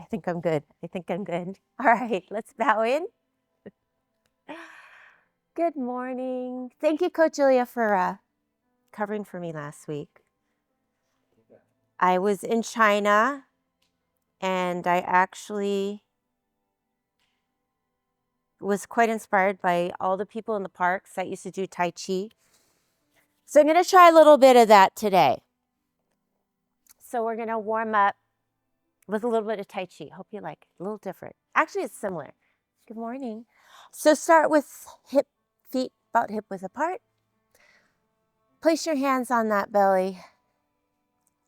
think I'm good. I think I'm good. All right, let's bow in. Good morning. Thank you, Coach Andrea, for covering for me last week. I was in China, and I actually was quite inspired by all the people in the parks that used to do Tai Chi. So I'm going to try a little bit of that today. So we're going to warm up with a little bit of Tai Chi. Hope you like it. A little different. Actually, it's similar. Good morning. So start with feet about hip width apart. Place your hands on that belly.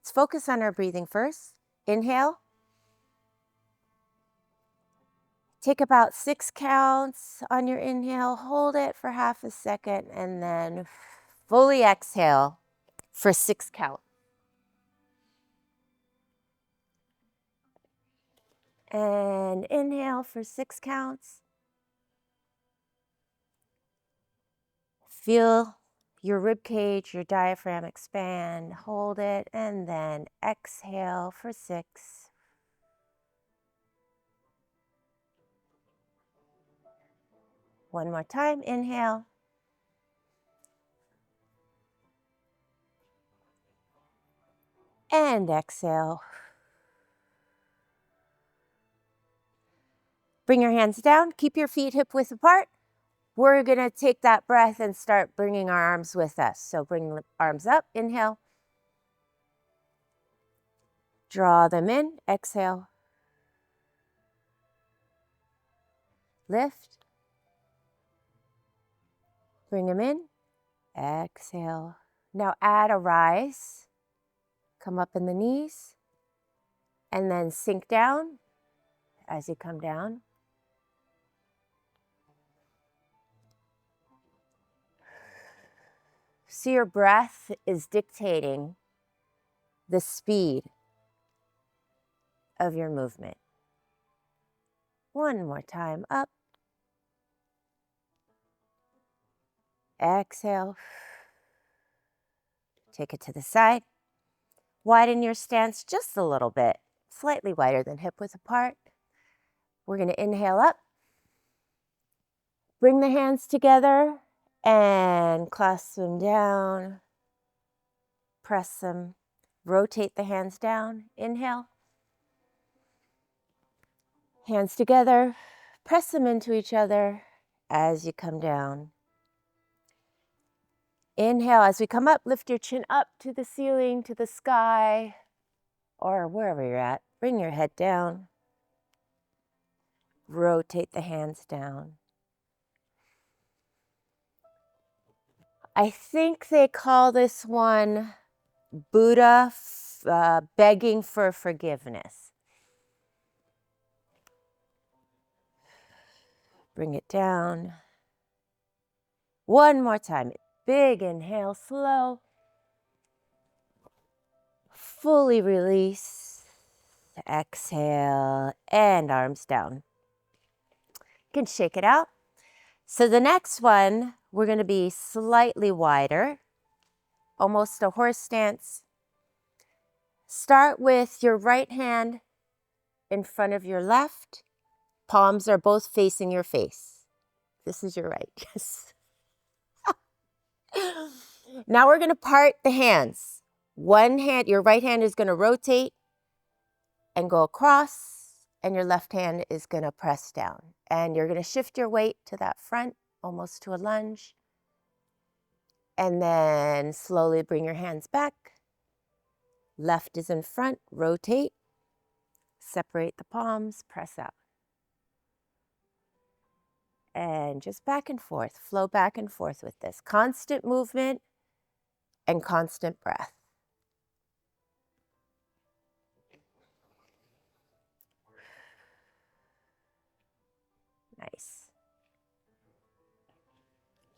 Let's focus on our breathing first. Inhale. Take about 6 counts on your inhale. Hold it for half a second and then fully exhale for 6 counts. And inhale for 6 counts. Feel your rib cage, your diaphragm expand. Hold it and then exhale for 6. One more time. Inhale. And exhale. Bring your hands down. Keep your feet hip width apart. We're going to take that breath and start bringing our arms with us. So bring the arms up. Inhale. Draw them in. Exhale. Lift. Bring them in. Exhale. Now add a rise. Come up in the knees. And then sink down as you come down. So your breath is dictating the speed of your movement. One more time. Up. Exhale. Take it to the side. Widen your stance just a little bit, slightly wider than hip width apart. We're going to inhale up. Bring the hands together and clasp them down. Press them. Rotate the hands down. Inhale. Hands together. Press them into each other as you come down. Inhale. As we come up, lift your chin up to the ceiling, to the sky, or wherever you're at. Bring your head down. Rotate the hands down. I think they call this one Buddha begging for forgiveness. Bring it down. One more time. Big inhale, slow. Fully release. Exhale and arms down. You can shake it out. So the next one, we're going to be slightly wider, almost a horse stance. Start with your right hand in front of your left. Palms are both facing your face. This is your right. Yes. Now we're going to part the hands. One hand, your right hand is going to rotate and go across, and your left hand is going to press down. And you're going to shift your weight to that front, almost to a lunge. And then slowly bring your hands back. Left is in front, rotate. Separate the palms, press out. And just back and forth, flow back and forth with this. Constant movement and constant breath. Nice.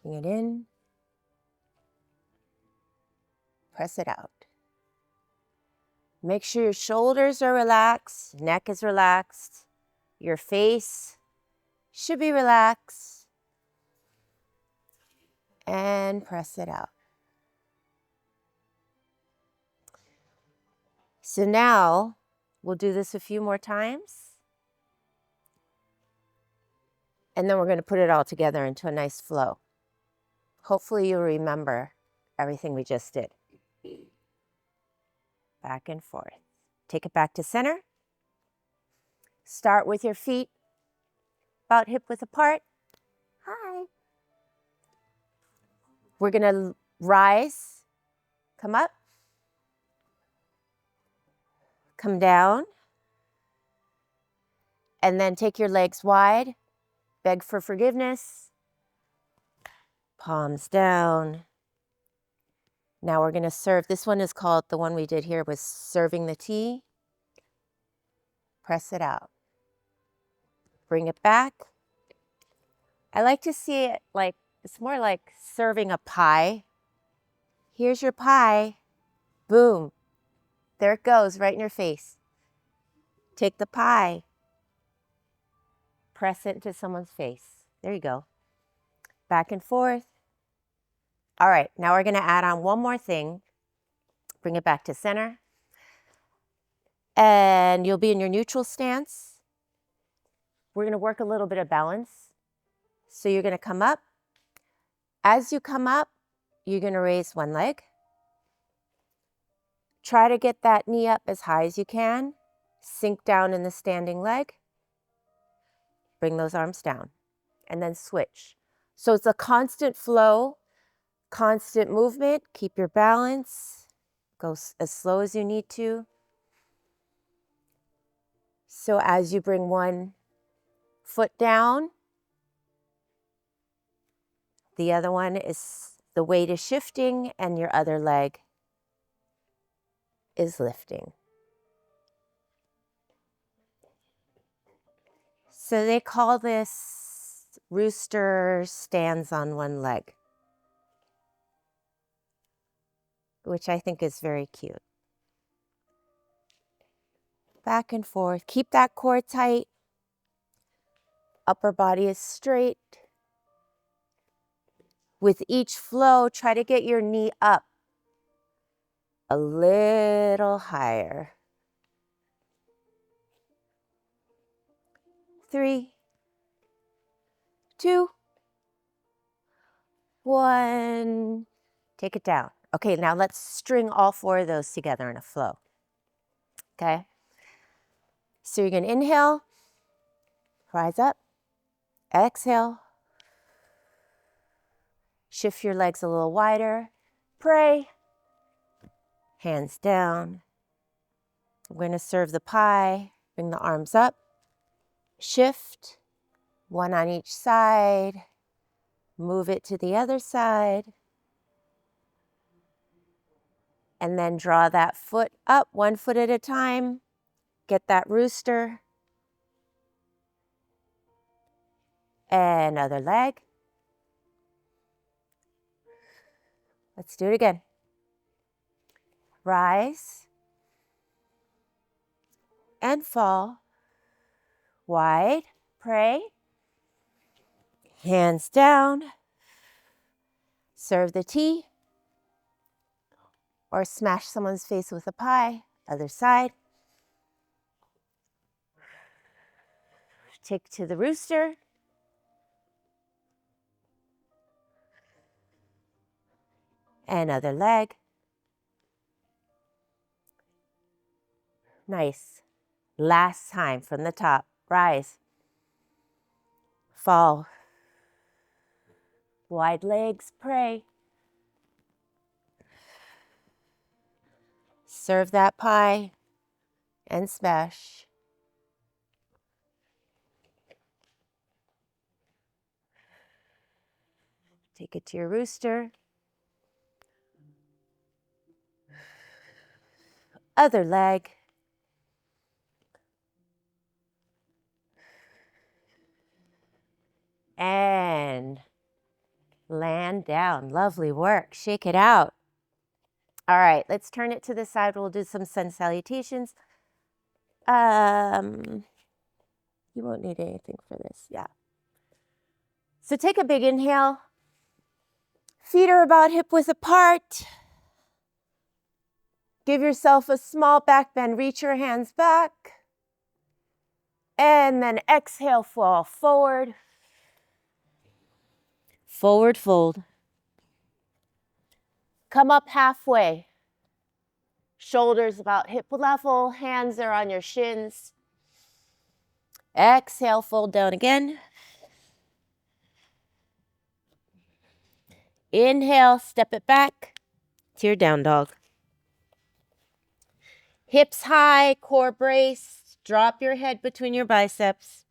Bring it in. Press it out. Make sure your shoulders are relaxed, neck is relaxed, your face should be relaxed, and press it out. So now we'll do this a few more times. And then we're going to put it all together into a nice flow. Hopefully you'll remember everything we just did. Back and forth. Take it back to center. Start with your feet about hip width apart. Hi. We're going to rise, come up, come down, and then take your legs wide, beg for forgiveness, palms down. Now we're going to serve. This one is called, the one we did here was serving the tea. Press it out. Bring it back. I like to see it like, it's more like serving a pie. Here's your pie. Boom. There it goes, right in your face. Take the pie. Press it into someone's face. There you go. Back and forth. All right, now we're going to add on one more thing. Bring it back to center. And you'll be in your neutral stance. We're going to work a little bit of balance. So you're going to come up. As you come up, you're going to raise one leg. Try to get that knee up as high as you can. Sink down in the standing leg. Bring those arms down. And then switch. So it's a constant flow, constant movement. Keep your balance. Go as slow as you need to. So as you bring one foot down, the other one is, the weight is shifting and your other leg is lifting. So they call this rooster stands on one leg, which I think is very cute. Back and forth. Keep that core tight. Upper body is straight. With each flow, try to get your knee up a little higher. 3, 2, 1. Take it down. Okay, now let's string all 4 of those together in a flow. Okay? So you're going to inhale, rise up, exhale, shift your legs a little wider, pray, hands down. We're going to serve the pie, bring the arms up, shift, one on each side, move it to the other side, and then draw that foot up, 1 foot at a time. Get that rooster. Another leg. Let's do it again. Rise and fall. Wide, pray. Hands down. Serve the tea. Or smash someone's face with a pie. Other side. Take to the rooster. Another leg. Nice. Last time from the top. Rise. Fall. Wide legs, pray. Serve that pie and smash. Take it to your rooster. Other leg. And land down. Lovely work. Shake it out. All right, let's turn it to the side. We'll do some sun salutations. You won't need anything for this. Yeah. So take a big inhale. Feet are about hip width apart. Give yourself a small back bend. Reach your hands back. And then exhale, fall forward. Forward fold. Come up halfway. Shoulders about hip level, hands are on your shins. Exhale, fold down again. Inhale, step it back to your down dog. Hips high, core braced. Drop your head between your biceps.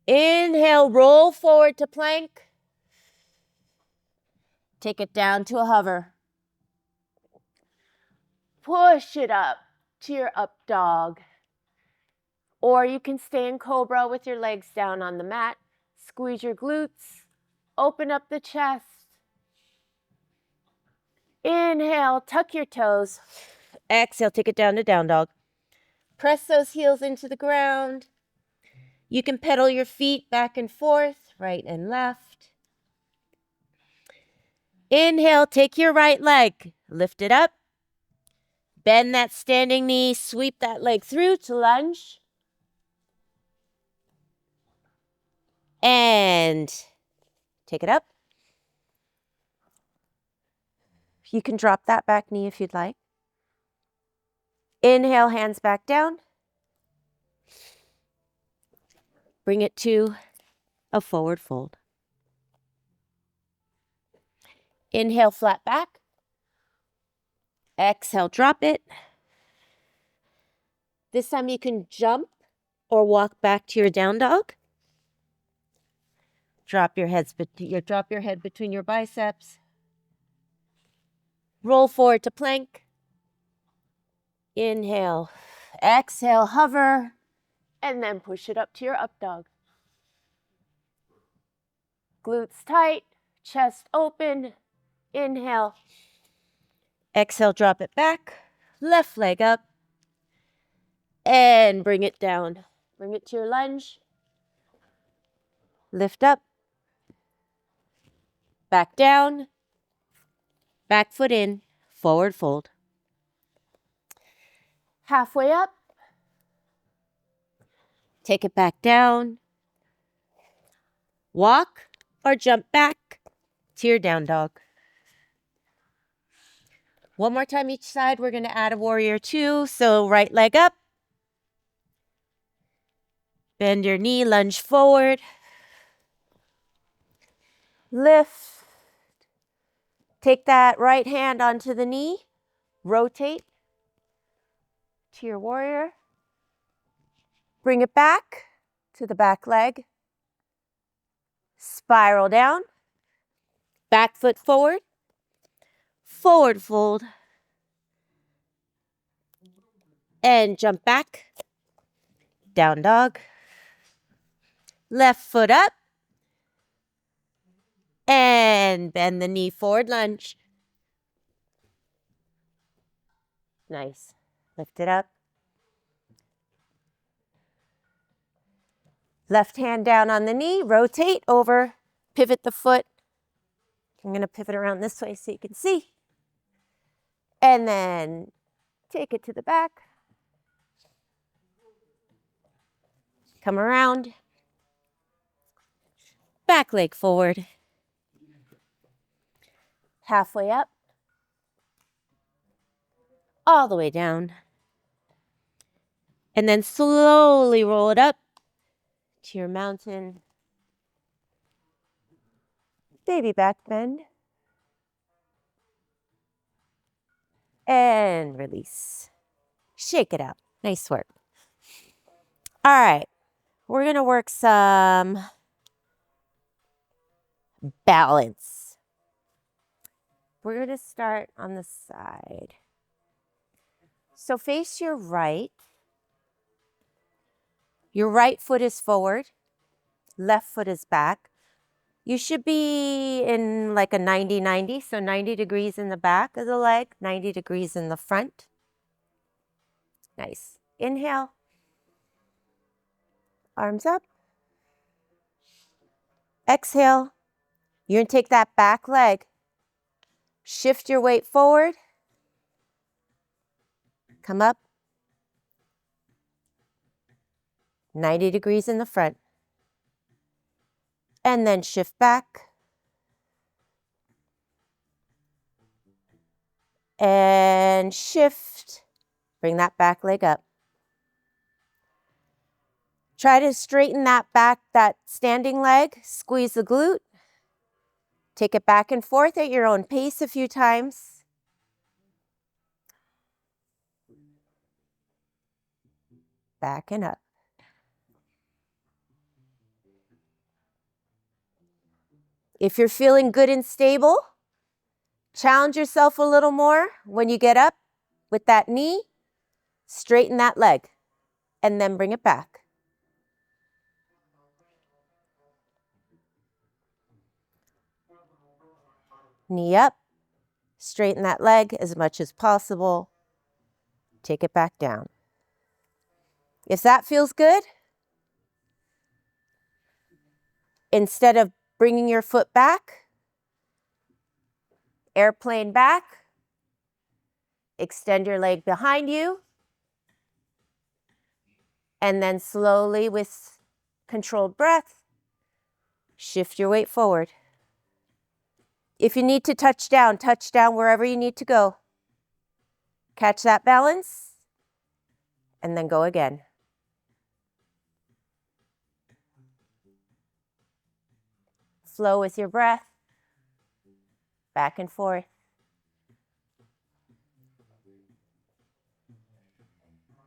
Inhale, roll forward to plank. Take it down to a hover. Push it up to your up dog. Or you can stay in cobra with your legs down on the mat. Squeeze your glutes. Open up the chest. Inhale, tuck your toes. Exhale, take it down to down dog. Press those heels into the ground. You can pedal your feet back and forth, right and left. Inhale, take your right leg, lift it up. Bend that standing knee, sweep that leg through to lunge. And take it up. You can drop that back knee if you'd like. Inhale, hands back down. Bring it to a forward fold. Inhale, flat back. Exhale, drop it. This time you can jump or walk back to your down dog. Drop your head between your biceps. Roll forward to plank. Inhale. Exhale, hover. And then push it up to your up dog. Glutes tight, chest open. Inhale. Exhale, drop it back. Left leg up. And bring it down. Bring it to your lunge. Lift up. Back down. Back foot in. Forward fold. Halfway up. Take it back down. Walk or jump back to your down dog. One more time each side. We're going to add a warrior two. So right leg up. Bend your knee, lunge forward. Lift. Take that right hand onto the knee. Rotate to your warrior. Bring it back to the back leg. Spiral down. Back foot forward. Forward fold. And jump back. Down dog. Left foot up. And bend the knee forward, lunge. Nice. Lift it up. Left hand down on the knee. Rotate over. Pivot the foot. I'm going to pivot around this way so you can see. And then take it to the back. Come around. Back leg forward. Halfway up. All the way down. And then slowly roll it up to your mountain. Baby back bend. And release. Shake it out. Nice work. All right. We're going to work some balance. We're going to start on the side. So face your right. Your right foot is forward. Left foot is back. You should be in like a 90-90. So 90 degrees in the back of the leg, 90 degrees in the front. Nice. Inhale. Arms up. Exhale. You're going to take that back leg. Shift your weight forward. Come up. 90 degrees in the front. and then shift back. And shift. Bring that back leg up. Try to straighten that back, that standing leg. Squeeze the glute. Take it back and forth at your own pace a few times. Back and up. If you're feeling good and stable, challenge yourself a little more when you get up with that knee. Straighten that leg and then bring it back. Knee up. Straighten that leg as much as possible. Take it back down. If that feels good, instead of bringing your foot back, airplane back, extend your leg behind you, and then slowly with controlled breath, shift your weight forward. If you need to touch down wherever you need to go. Catch that balance, and then go again. Flow with your breath, back and forth.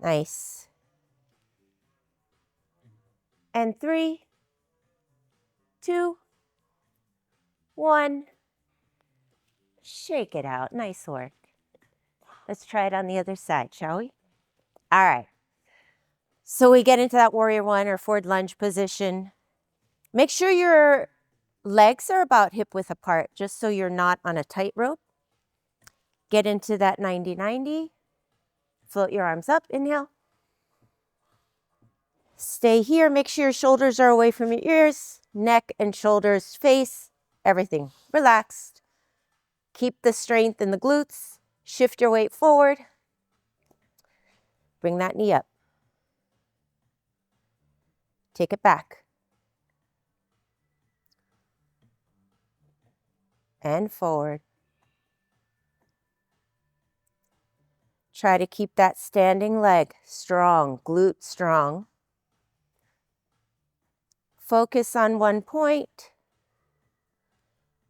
Nice. And 3, 2, 1. Shake it out. Nice work. Let's try it on the other side, shall we? All right. So we get into that warrior one or forward lunge position. Make sure your legs are about hip width apart, just so you're not on a tightrope. Get into that 90-90. Float your arms up. Inhale. Stay here. Make sure your shoulders are away from your ears. Neck and shoulders, face, everything relaxed. Keep the strength in the glutes. Shift your weight forward. Bring that knee up. Take it back. And forward. Try to keep that standing leg strong, glute strong. Focus on one point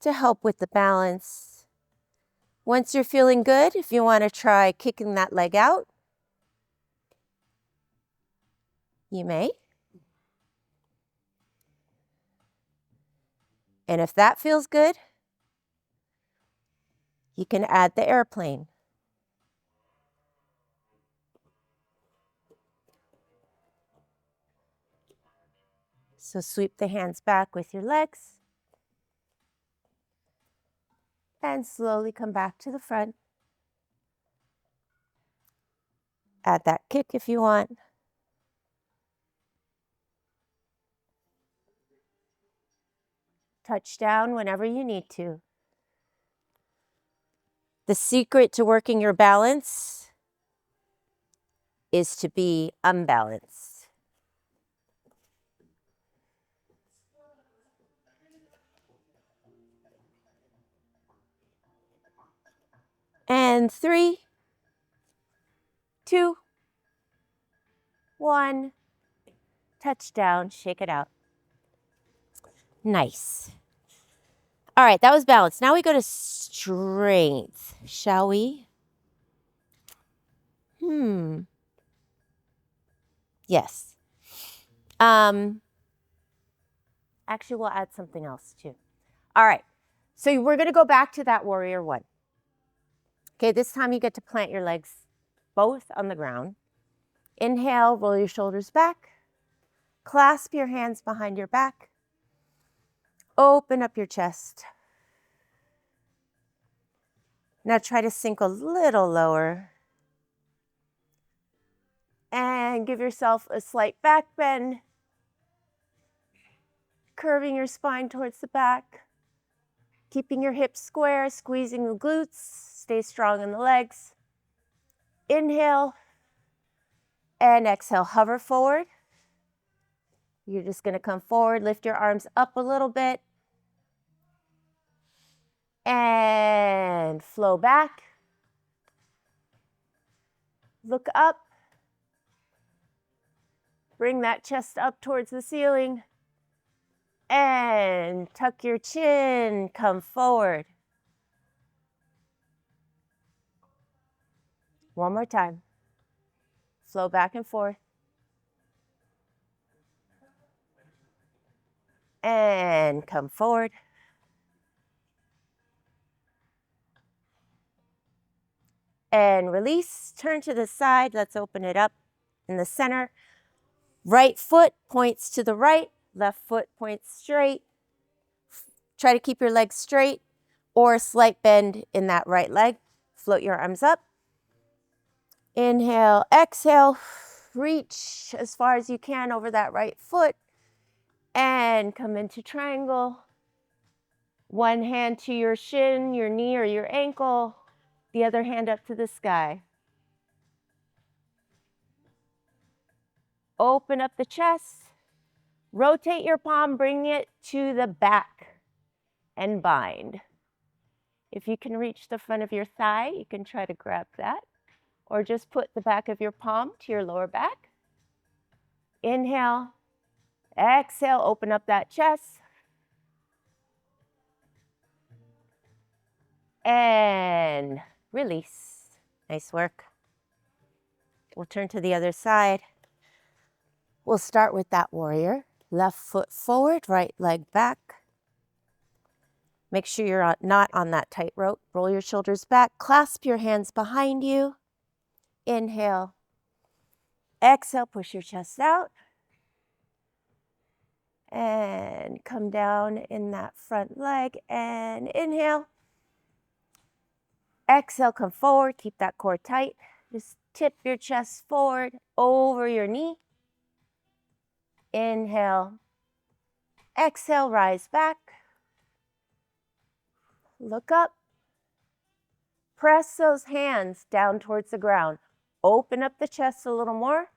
to help with the balance. Once you're feeling good, if you want to try kicking that leg out, you may. And if that feels good, you can add the airplane. So sweep the hands back with your legs and slowly come back to the front. Add that kick if you want. Touch down whenever you need to. The secret to working your balance is to be unbalanced. And 3, 2, 1. Touch down, shake it out. Nice. All right, that was balance. Now we go to strength, shall we? Yes. Actually, we'll add something else too. All right, so we're gonna go back to that warrior one. Okay, this time you get to plant your legs both on the ground. Inhale, roll your shoulders back. Clasp your hands behind your back. Open up your chest. Now try to sink a little lower. And give yourself a slight back bend. Curving your spine towards the back. Keeping your hips square, squeezing the glutes. Stay strong in the legs. Inhale and exhale. Hover forward. You're just going to come forward, lift your arms up a little bit, and flow back. Look up. Bring that chest up towards the ceiling. And tuck your chin, come forward. One more time. Flow back and forth. And come forward. And release, turn to the side. Let's open it up in the center. Right foot points to the right, left foot points straight. Try to keep your legs straight or a slight bend in that right leg. Float your arms up. Inhale, exhale, reach as far as you can over that right foot and come into triangle. One hand to your shin, your knee, or your ankle. The other hand up to the sky. Open up the chest. Rotate your palm, bring it to the back and bind. If you can reach the front of your thigh, you can try to grab that. Or just put the back of your palm to your lower back. Inhale. Exhale, open up that chest. And release. Nice work. We'll turn to the other side. We'll start with that warrior. Left foot forward, right leg back. Make sure you're not on that tight rope. Roll your shoulders back. Clasp your hands behind you. Inhale. Exhale, push your chest out. And come down in that front leg. And inhale. Exhale, come forward. Keep that core tight. Just tip your chest forward over your knee. Inhale. Exhale, rise back. Look up. Press those hands down towards the ground. Open up the chest a little more.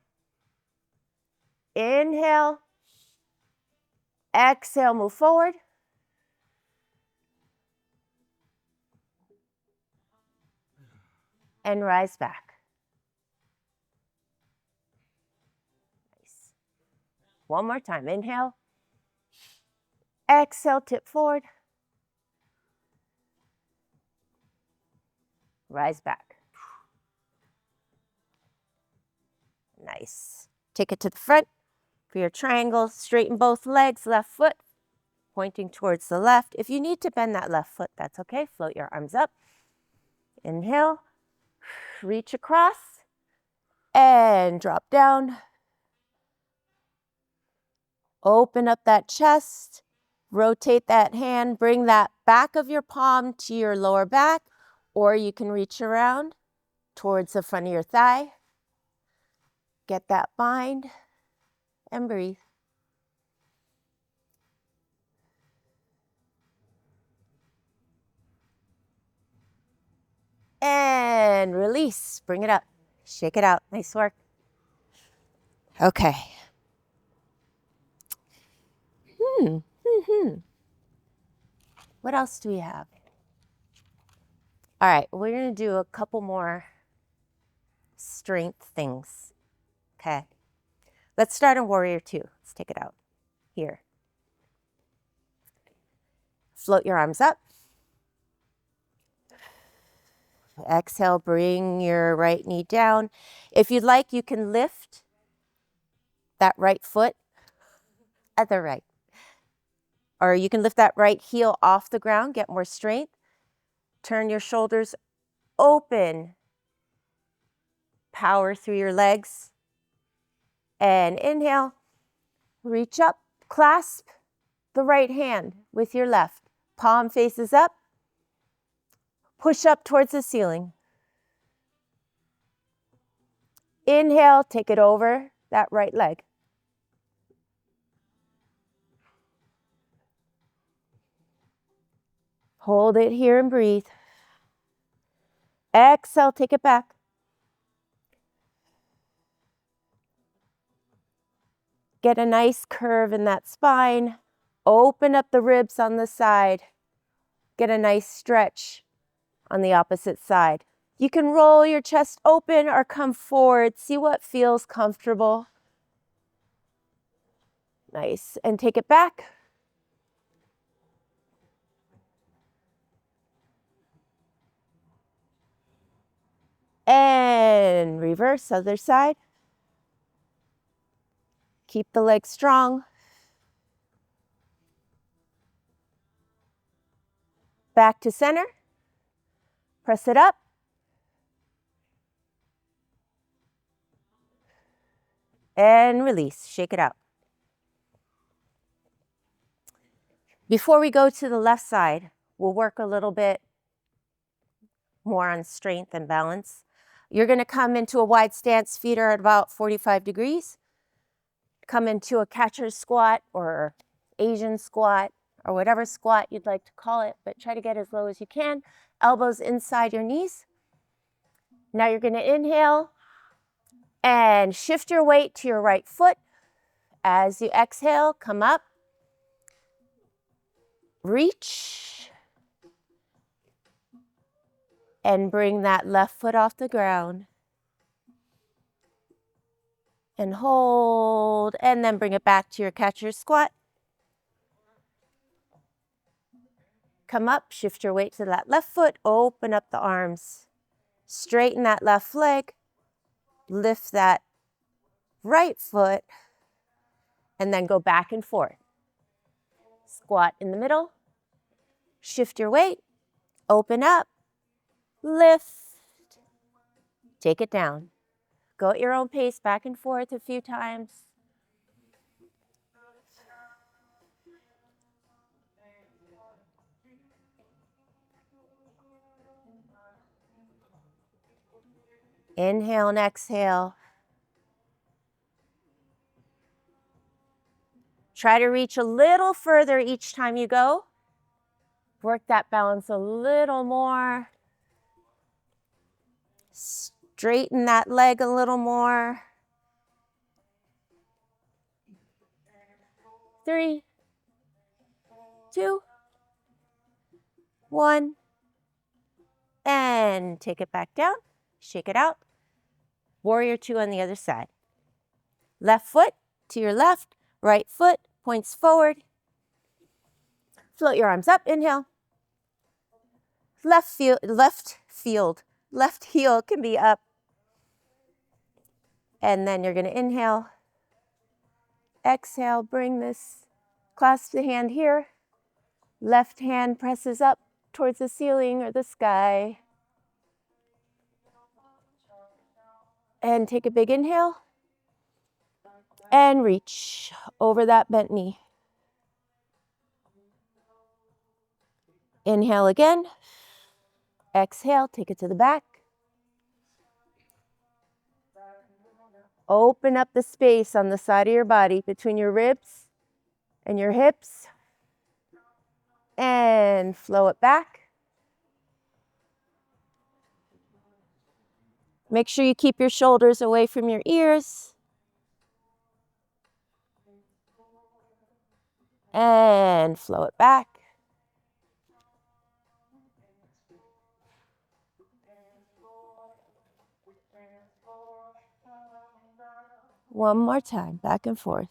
Inhale. Exhale, move forward. And rise back. Nice. One more time. Inhale. Exhale, tip forward. Rise back. Nice. Take it to the front. For your triangle, straighten both legs, left foot pointing towards the left. If you need to bend that left foot, that's okay. Float your arms up. Inhale. Reach across. And drop down. Open up that chest. Rotate that hand. Bring that back of your palm to your lower back. Or you can reach around towards the front of your thigh. Get that bind and breathe. And release. Bring it up. Shake it out. Nice work. Okay. What else do we have? All right, we're going to do a couple more strength things. Okay. Let's start in Warrior 2. Let's take it out. Here. Float your arms up. Exhale, bring your right knee down. If you'd like, you can lift that right foot at the right. Or you can lift that right heel off the ground, get more strength. Turn your shoulders open. Power through your legs. And inhale. Reach up, clasp the right hand with your left. Palm faces up. Push up towards the ceiling. Inhale, take it over that right leg. Hold it here and breathe. Exhale, take it back. Get a nice curve in that spine. Open up the ribs on the side. Get a nice stretch on the opposite side. You can roll your chest open or come forward. See what feels comfortable. Nice. And take it back. And reverse, other side. Keep the legs strong. Back to center. Press it up. And release. Shake it out. Before we go to the left side, we'll work a little bit more on strength and balance. You're going to come into a wide stance. Feet are at about 45 degrees. Come into a catcher's squat or Asian squat or whatever squat you'd like to call it, but try to get as low as you can. Elbows inside your knees. Now you're going to inhale and shift your weight to your right foot. As you exhale, come up, reach, and bring that left foot off the ground. And hold, and then bring it back to your catcher's squat. Come up, shift your weight to that left foot, open up the arms. Straighten that left leg, lift that right foot, and then go back and forth. Squat in the middle, shift your weight, open up, lift, take it down. Go at your own pace, back and forth a few times. Inhale and exhale. Try to reach a little further each time you go. Work that balance a little more. Straighten that leg a little more. 3, 2, 1. And take it back down. Shake it out. Warrior 2 on the other side. Left foot to your left. Right foot points forward. Float your arms up. Inhale. Left heel can be up. And then you're going to inhale. Exhale, bring this, clasp the hand here. Left hand presses up towards the ceiling or the sky. And take a big inhale. And reach over that bent knee. Inhale again. Exhale, take it to the back. Open up the space on the side of your body between your ribs and your hips. And flow it back. Make sure you keep your shoulders away from your ears. And flow it back. One more time, back and forth.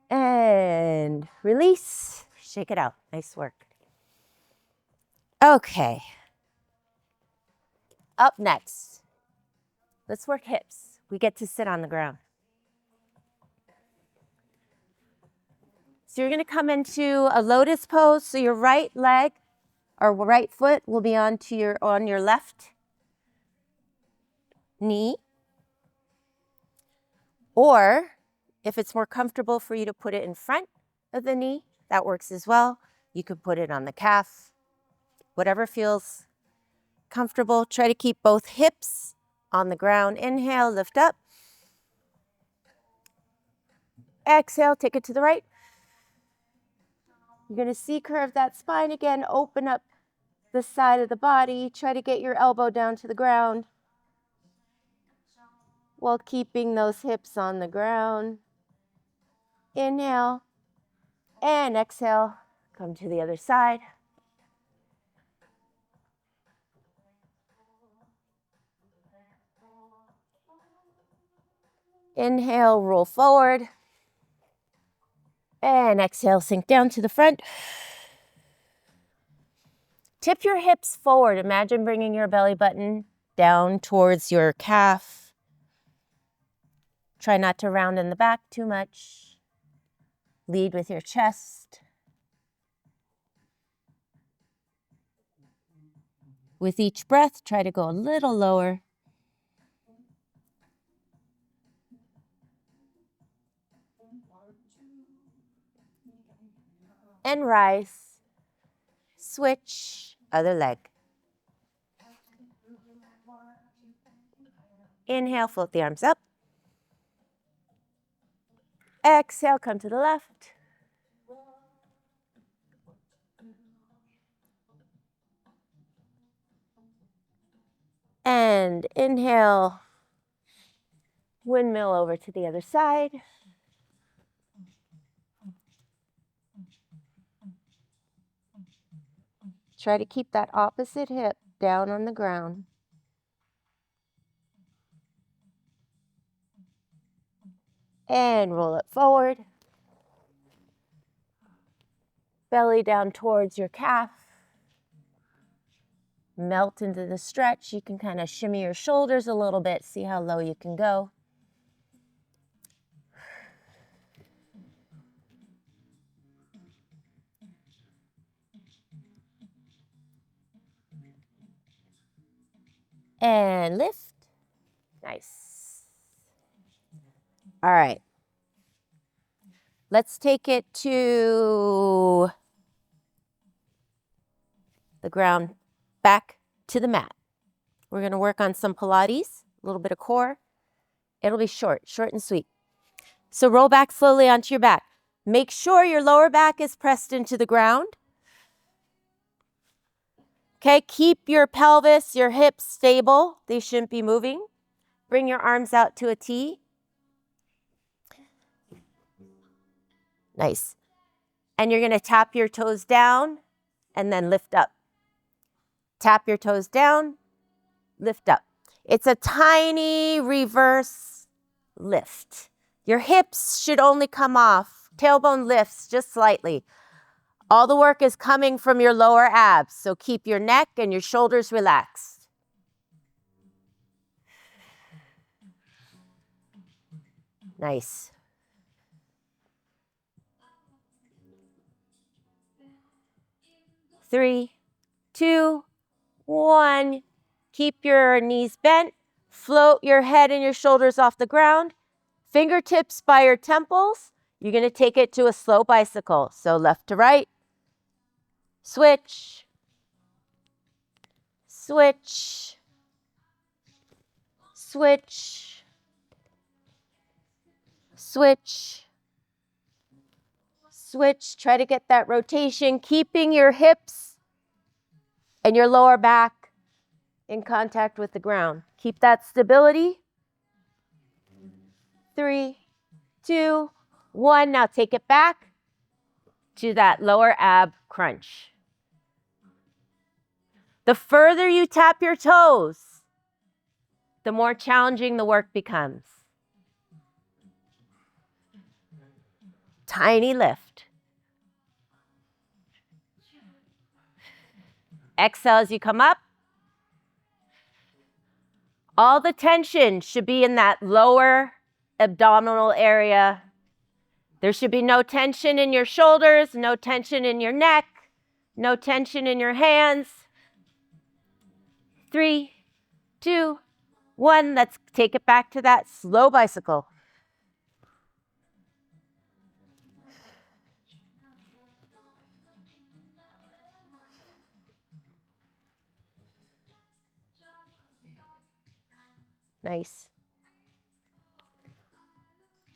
And release. Shake it out. Nice work. Okay. Up next, let's work hips. We get to sit on the ground. So you're going to come into a lotus pose. So your right leg or right foot will be on your left knee. Or if it's more comfortable for you to put it in front of the knee, that works as well. You could put it on the calf, whatever feels comfortable. Try to keep both hips on the ground. Inhale, lift up. Exhale, take it to the right. You're going to C-curve that spine again. Open up the side of the body. Try to get your elbow down to the ground while keeping those hips on the ground. Inhale and exhale. Come to the other side. Inhale, roll forward. And exhale, sink down to the front. Tip your hips forward. Imagine bringing your belly button down towards your calf. Try not to round in the back too much. Lead with your chest. With each breath, try to go a little lower. And rise. Switch, other leg. Inhale, float the arms up. Exhale, come to the left. And inhale, windmill over to the other side. Try to keep that opposite hip down on the ground. And roll it forward. Belly down towards your calf. Melt into the stretch. You can kind of shimmy your shoulders a little bit. See how low you can go. And lift. Nice. All right. Let's take it to the ground, back to the mat. We're going to work on some Pilates, a little bit of core. It'll be short and sweet. So roll back slowly onto your back. Make sure your lower back is pressed into the ground. Okay, keep your pelvis, your hips stable. They shouldn't be moving. Bring your arms out to a T. Nice. And you're going to tap your toes down and then lift up. Tap your toes down, lift up. It's a tiny reverse lift. Your hips should only come off. Tailbone lifts just slightly. All the work is coming from your lower abs, so keep your neck and your shoulders relaxed. Nice. Three, two, one. Keep your knees bent. Float your head and your shoulders off the ground. Fingertips by your temples. You're going to take it to a slow bicycle. So left to right. Switch. Switch. Switch. Switch. Switch. Try to get that rotation, keeping your hips and your lower back in contact with the ground. Keep that stability. 3, 2, 1. Now take it back to that lower ab crunch. The further you tap your toes, the more challenging the work becomes. Tiny lift. Exhale as you come up. All the tension should be in that lower abdominal area. There should be no tension in your shoulders, no tension in your neck, no tension in your hands. 3, 2, 1. Let's take it back to that slow bicycle. Nice.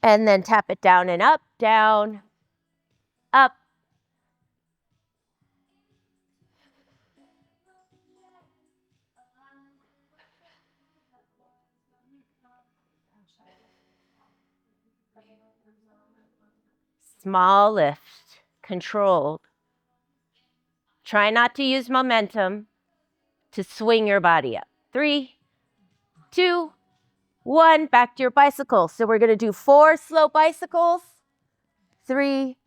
And then tap it down and up, down, up. Small lift, controlled. Try not to use momentum to swing your body up. 3, 2, 1. Back to your bicycle. So we're going to do 4 slow bicycles. 3,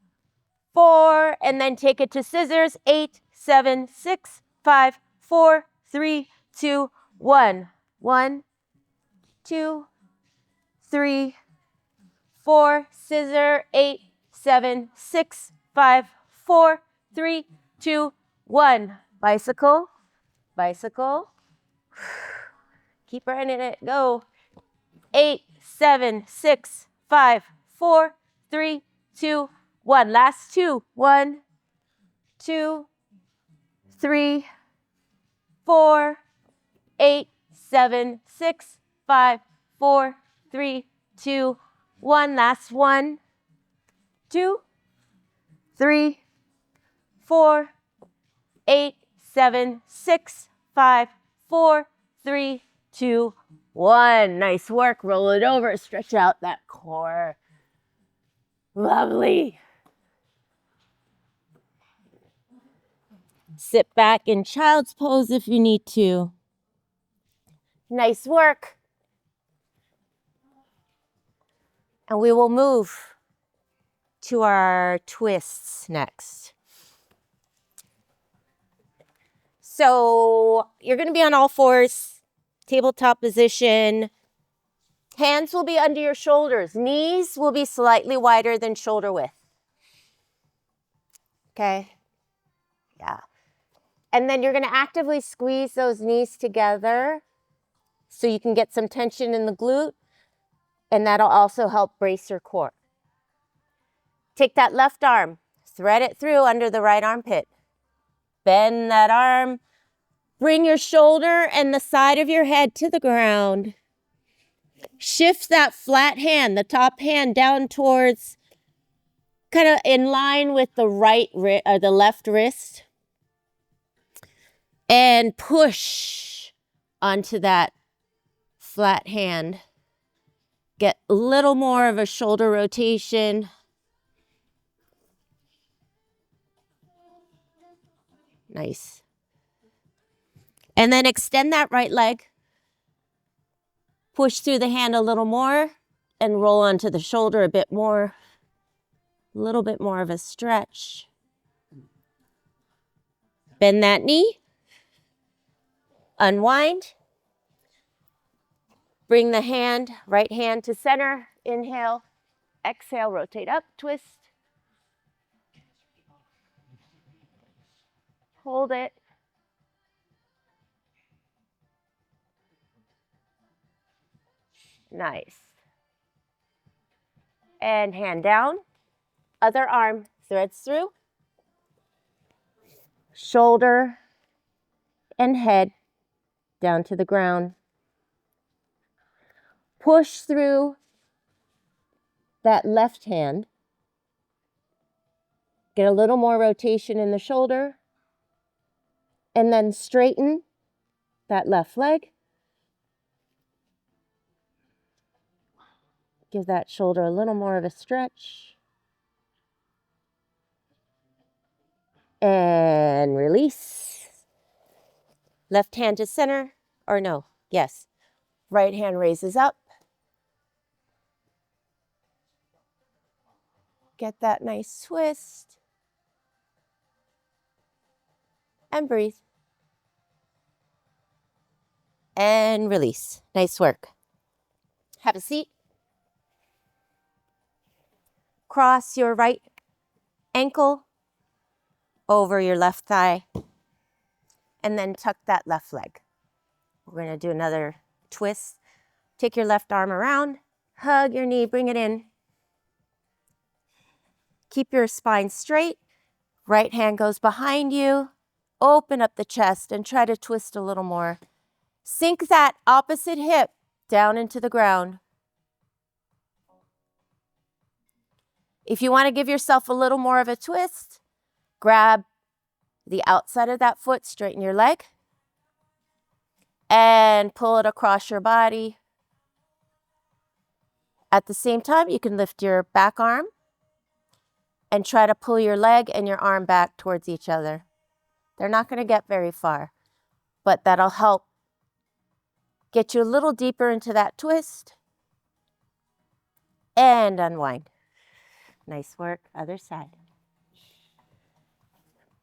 4, and then take it to scissors. 8, 7, 6, 5, 4, 3, 2, 1. 1, 2, 3, 4, scissor. 8, 7, 6, 5, 4, 3, 2, 1. Bicycle, bicycle. Keep running it. Go. 8, 7, 6, 5, 4, 3, 2, 1. Last 2. 1, 2, 3, 4, 8, 7, 6, 5, 4, 3, 2, 1. Last 1, 2, 3, 4, 8, 7, 6, 5, 4, 3, 2, 1. Nice work. Roll it over. Stretch out that core. Lovely. Sit back in child's pose if you need to. Nice work. And we will move to our twists next. So you're going to be on all fours, tabletop position. Hands will be under your shoulders. Knees will be slightly wider than shoulder width. Okay? Yeah. And then you're going to actively squeeze those knees together so you can get some tension in the glute, and that'll also help brace your core. Take that left arm, thread it through under the right armpit. Bend that arm. Bring your shoulder and the side of your head to the ground. Shift that flat hand, the top hand, down towards, kind of in line with the the left wrist. And push onto that flat hand. Get a little more of a shoulder rotation. Nice. And then extend that right leg. Push through the hand a little more and roll onto the shoulder a bit more. A little bit more of a stretch. Bend that knee. Unwind. Bring the hand, right hand to center. Inhale. Exhale, rotate up, twist. Hold it. Nice. And hand down. Other arm threads through. Shoulder and head down to the ground. Push through that left hand. Get a little more rotation in the shoulder. And then straighten that left leg. Give that shoulder a little more of a stretch. And release. Left hand to center. Or no, yes. Right hand raises up. Get that nice twist. And breathe. And release. Nice work. Have a seat. Cross your right ankle over your left thigh. And then tuck that left leg. We're going to do another twist. Take your left arm around. Hug your knee. Bring it in. Keep your spine straight. Right hand goes behind you. Open up the chest and try to twist a little more. Sink that opposite hip down into the ground. If you want to give yourself a little more of a twist, grab the outside of that foot, straighten your leg, and pull it across your body. At the same time, you can lift your back arm and try to pull your leg and your arm back towards each other. They're not going to get very far, but that'll help get you a little deeper into that twist. And unwind. Nice work. Other side.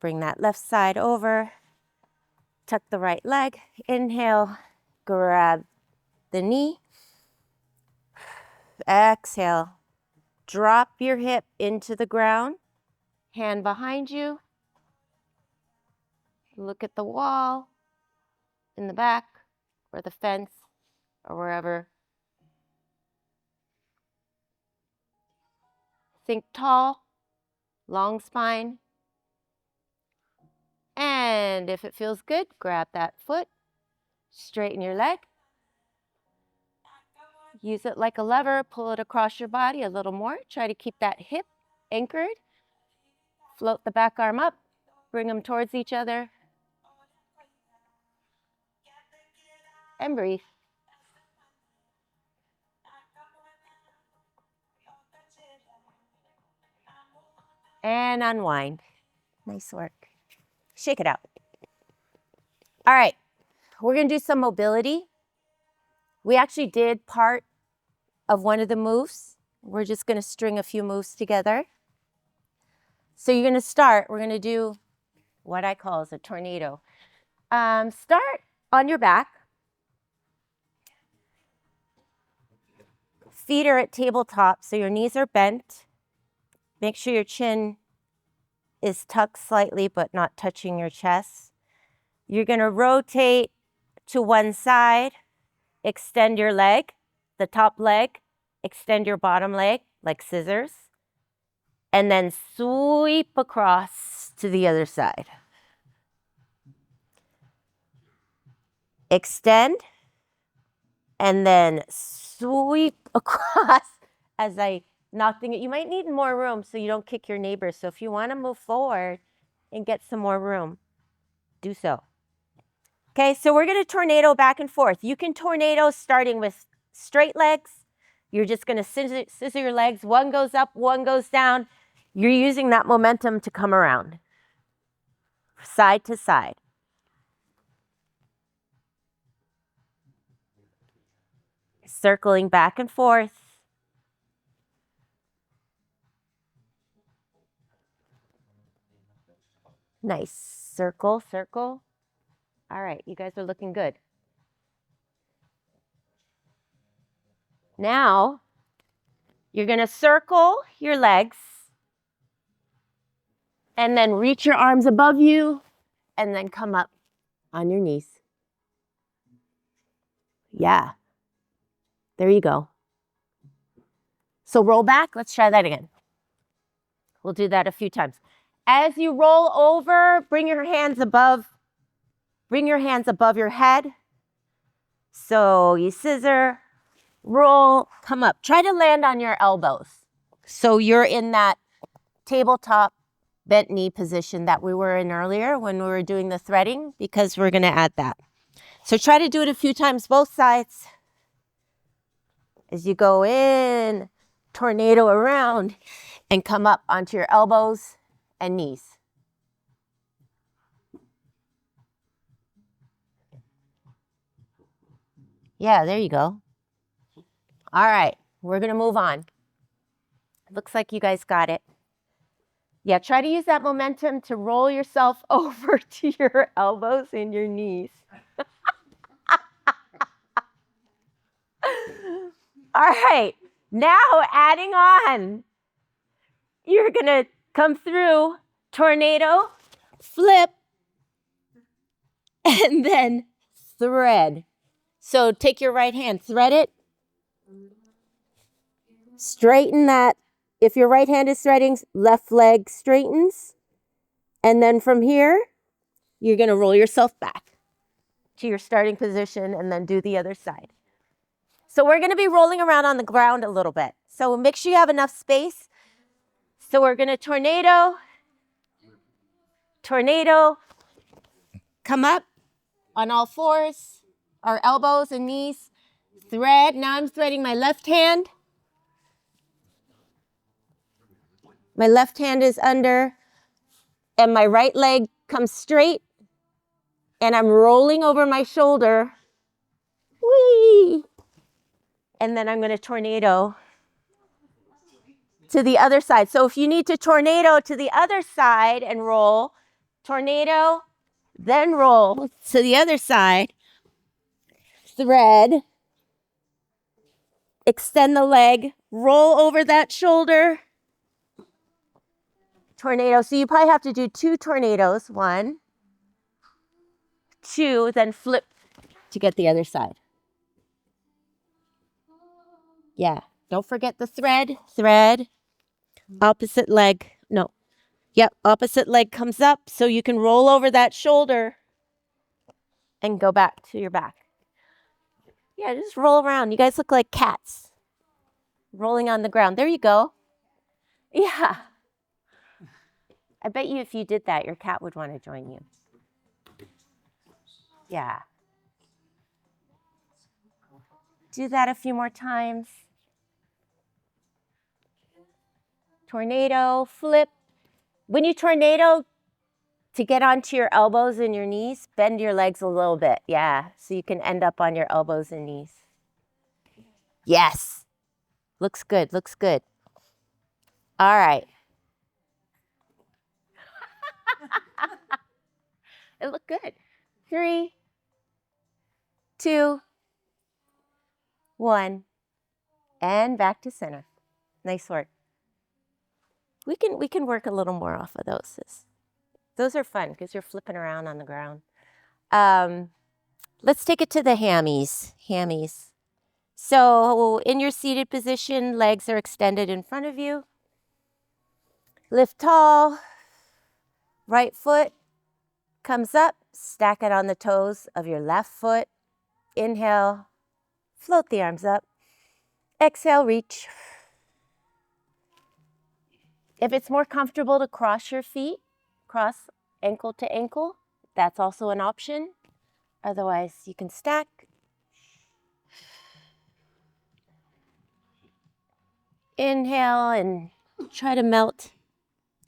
Bring that left side over. Tuck the right leg. Inhale. Grab the knee. Exhale. Drop your hip into the ground. Hand behind you. Look at the wall in the back or the fence or wherever. Think tall, long spine. And if it feels good, grab that foot. Straighten your leg. Use it like a lever. Pull it across your body a little more. Try to keep that hip anchored. Float the back arm up. Bring them towards each other. And breathe. And unwind. Nice work. Shake it out. All right, we're going to do some mobility. We actually did part of one of the moves. We're just going to string a few moves together. So you're going to start, we're going to do what I call as a tornado. Start on your back. Feet are at tabletop, so your knees are bent. Make sure your chin is tucked slightly, but not touching your chest. You're going to rotate to one side, extend your leg, the top leg, extend your bottom leg like scissors, and then sweep across to the other side. Extend, and then sweep across as I knock things. You might need more room so you don't kick your neighbors. So if you want to move forward and get some more room, do so. Okay, so we're going to tornado back and forth. You can tornado starting with straight legs. You're just going to scissor your legs. One goes up, one goes down. You're using that momentum to come around. Side to side. Circling back and forth. Nice. Circle, circle. All right, you guys are looking good. Now, you're going to circle your legs and then reach your arms above you and then come up on your knees. Yeah. There you go. So roll back. Let's try that again. We'll do that a few times. As you roll over, bring your hands above your head. So you scissor, roll, come up. Try to land on your elbows. So you're in that tabletop bent knee position that we were in earlier when we were doing the threading, because we're going to add that. So try to do it a few times, both sides. As you go in, tornado around, and come up onto your elbows and knees. Yeah, there you go. All right, we're going to move on. Looks like you guys got it. Yeah, try to use that momentum to roll yourself over to your elbows and your knees. All right, now adding on. You're going to come through, tornado, flip, and then thread. So take your right hand, thread it. Straighten that. If your right hand is threading, left leg straightens. And then from here, you're going to roll yourself back to your starting position and then do the other side. So we're going to be rolling around on the ground a little bit. So make sure you have enough space. So we're going to tornado, come up on all fours, our elbows and knees, thread. Now I'm threading my left hand. My left hand is under, and my right leg comes straight, and I'm rolling over my shoulder. Whee! And then I'm going to tornado to the other side. So if you need to tornado to the other side and roll, tornado, then roll to the other side, thread, extend the leg, roll over that shoulder, tornado. So you probably have to do 2 tornadoes. 1, 2, then flip to get the other side. Yeah. Don't forget the thread. Thread. Opposite leg. No. Yep. Opposite leg comes up so you can roll over that shoulder and go back to your back. Yeah, just roll around. You guys look like cats rolling on the ground. There you go. Yeah. I bet you if you did that, your cat would want to join you. Yeah. Do that a few more times. Tornado, flip. When you tornado, to get onto your elbows and your knees, bend your legs a little bit. Yeah, so you can end up on your elbows and knees. Yes. Looks good, looks good. All right. It looked good. 3, 2, 1, and back to center. Nice work. We can work a little more off of those. Those are fun because you're flipping around on the ground. Let's take it to the hammies. Hammies. So in your seated position, legs are extended in front of you. Lift tall. Right foot comes up. Stack it on the toes of your left foot. Inhale. Float the arms up. Exhale, reach. If it's more comfortable to cross your feet, cross ankle to ankle, that's also an option. Otherwise, you can stack. Inhale and try to melt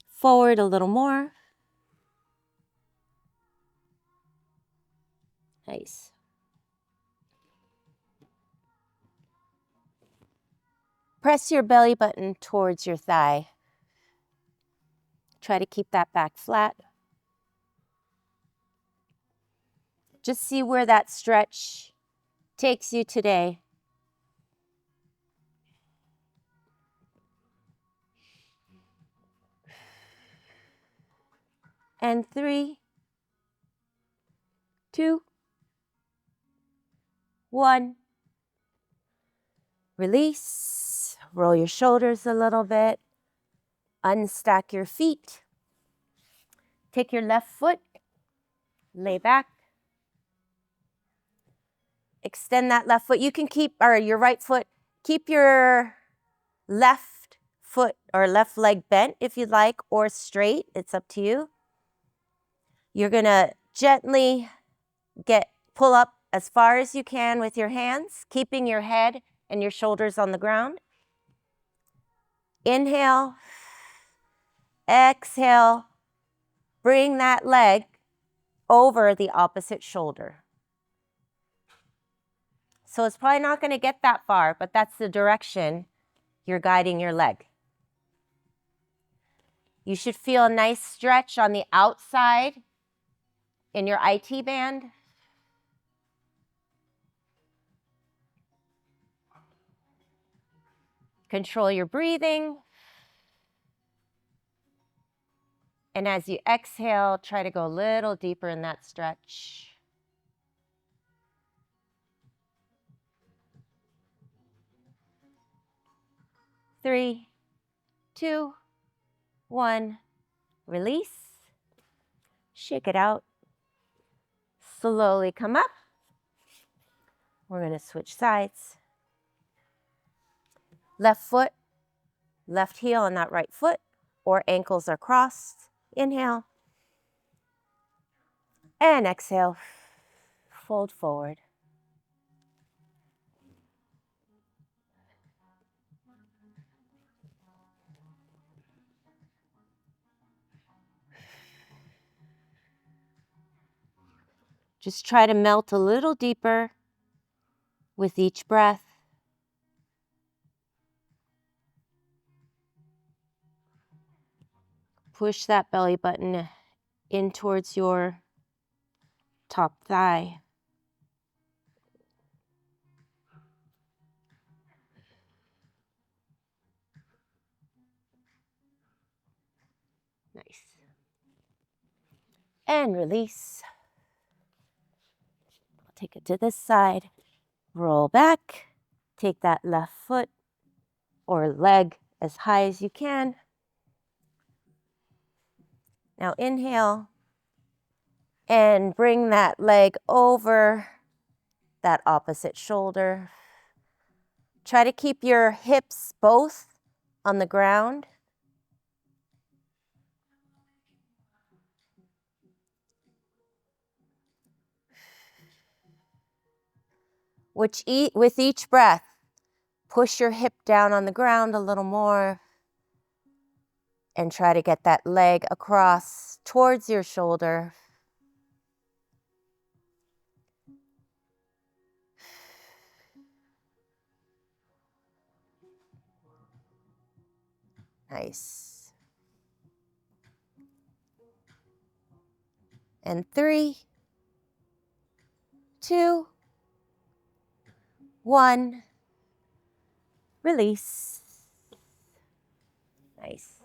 forward a little more. Nice. Press your belly button towards your thigh. Try to keep that back flat. Just see where that stretch takes you today. And 3, 2, 1. Release. Roll your shoulders a little bit. Unstack your feet. Take your left foot. Lay back. Extend that left foot. You can keep, or your right foot, keep your left foot or left leg bent if you'd like, or straight. It's up to you. You're going to gently pull up as far as you can with your hands, keeping your head and your shoulders on the ground. Inhale. Exhale. Bring that leg over the opposite shoulder. So it's probably not going to get that far, but that's the direction you're guiding your leg. You should feel a nice stretch on the outside in your IT band. Control your breathing. And as you exhale, try to go a little deeper in that stretch. Three, 2, 1. Release. Shake it out. Slowly come up. We're going to switch sides. Left foot, left heel on that right foot, or ankles are crossed. Inhale. And exhale. Fold forward. Just try to melt a little deeper with each breath. Push that belly button in towards your top thigh. Nice. And release. Take it to this side. Roll back. Take that left foot or leg as high as you can. Now inhale and bring that leg over that opposite shoulder. Try to keep your hips both on the ground. With each breath, push your hip down on the ground a little more and try to get that leg across towards your shoulder. Nice. And 3, 2, 1. Release. Nice.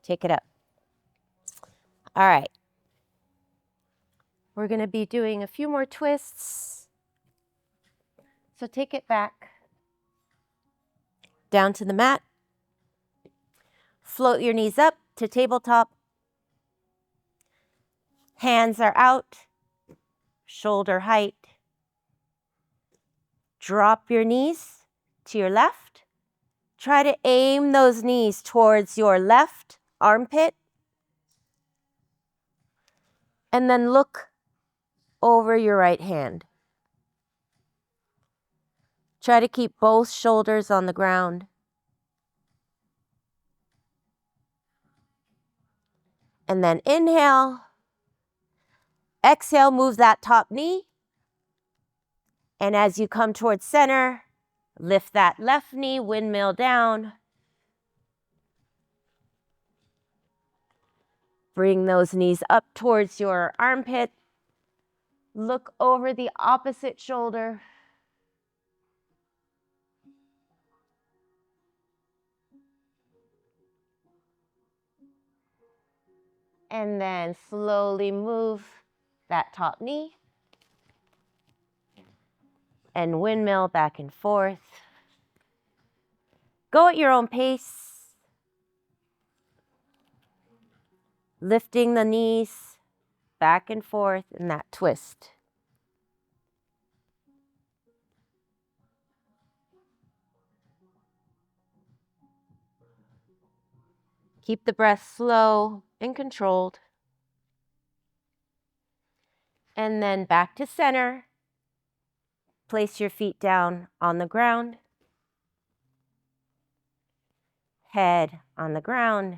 Take it up. All right. We're going to be doing a few more twists. So take it back down to the mat. Float your knees up to tabletop. Hands are out, shoulder height. Drop your knees to your left. Try to aim those knees towards your left armpit. And then look over your right hand. Try to keep both shoulders on the ground. And then inhale. Exhale, move that top knee. And as you come towards center, lift that left knee, windmill down. Bring those knees up towards your armpit. Look over the opposite shoulder. And then slowly move that top knee. And windmill back and forth. Go at your own pace. Lifting the knees back and forth in that twist. Keep the breath slow and controlled. And then back to center. Place your feet down on the ground. Head on the ground.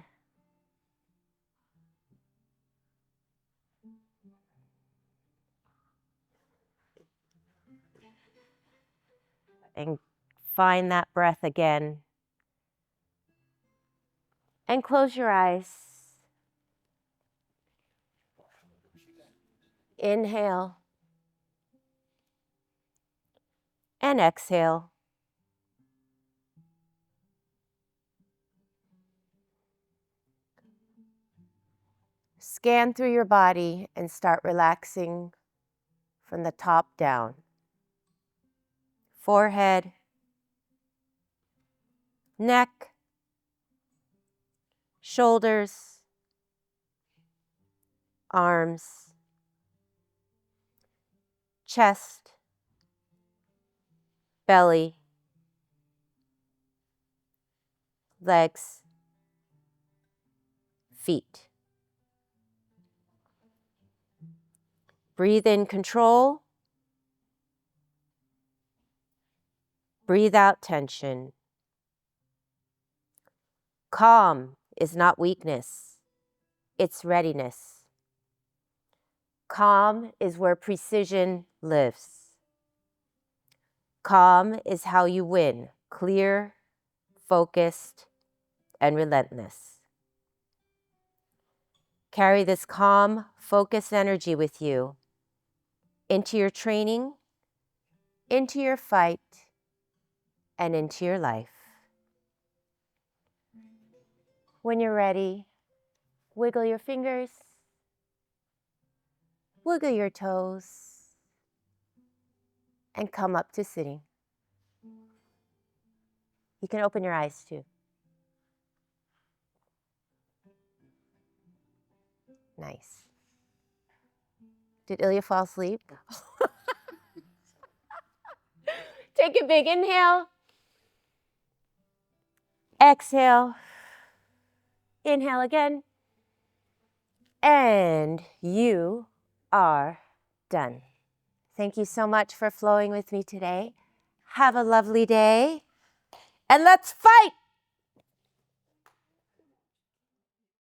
And find that breath again. And close your eyes. Inhale. And exhale. Scan through your body and start relaxing from the top down. Forehead, neck, shoulders, arms, chest, belly, legs, feet. Breathe in control. Breathe out tension. Calm is not weakness, it's readiness. Calm is where precision lives. Calm is how you win, clear, focused, and relentless. Carry this calm, focused energy with you into your training, into your fight, and into your life. When you're ready, wiggle your fingers, wiggle your toes, and come up to sitting. You can open your eyes too. Nice. Did Ilya fall asleep? Take a big inhale. Exhale. Inhale again. And you are done. Thank you so much for flowing with me today. Have a lovely day. And let's fight!